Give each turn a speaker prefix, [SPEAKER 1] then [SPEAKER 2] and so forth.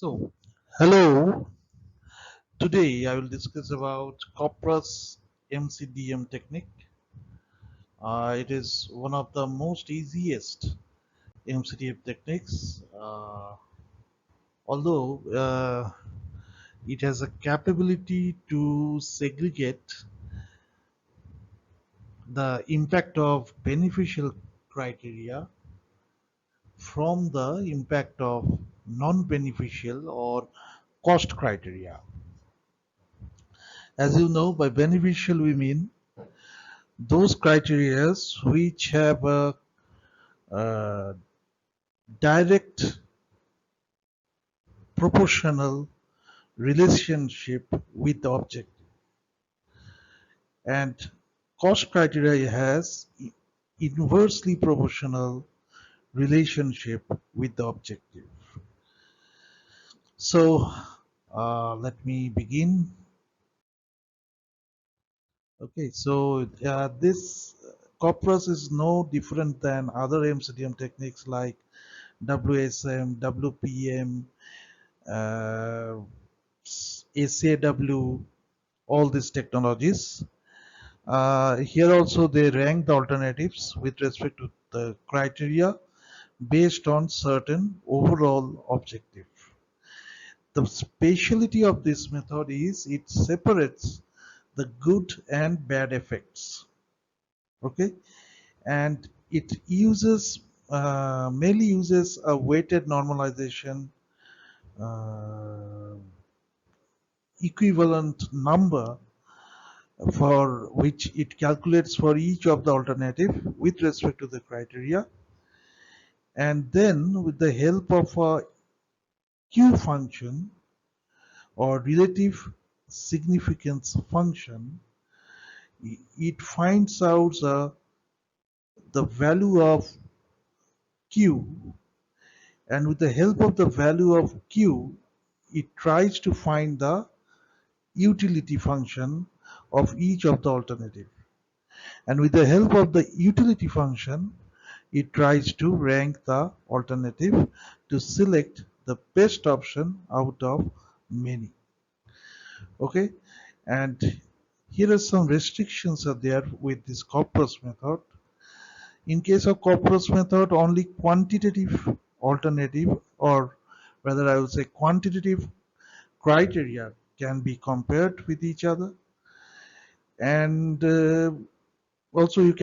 [SPEAKER 1] So, hello. Today I will discuss about COPRAS MCDM technique. It is one of the most easiest MCDM techniques, although it has a capability to segregate the impact of beneficial criteria from the impact of non-beneficial or cost criteria. As you know, by beneficial we mean those criteria which have a, uh, direct proportional relationship with the object, and cost criteria has inversely proportional relationship with the objective. So let me begin. Okay, so this COPRAS is no different than other MCDM techniques like WSM, WPM, uh, SAW, all these technologies. Here also they rank the alternatives with respect to the criteria based on certain overall objective. The speciality of this method is it separates the good and bad effects. Okay, and it uses mainly uses a weighted normalization uh, equivalent number for which it calculates for each of the alternative with respect to the criteria, and then with the help of a Q function or relative significance function, it finds out the value of Q, and with the help of the value of Q it tries to find the utility function of each of the alternative, and with the help of the utility function it tries to rank the alternative to select the best option out of many. Okay, and here are some restrictions are there with this COPRAS method. In case of COPRAS method, only quantitative alternative, or rather I would say quantitative criteria can be compared with each other, and also you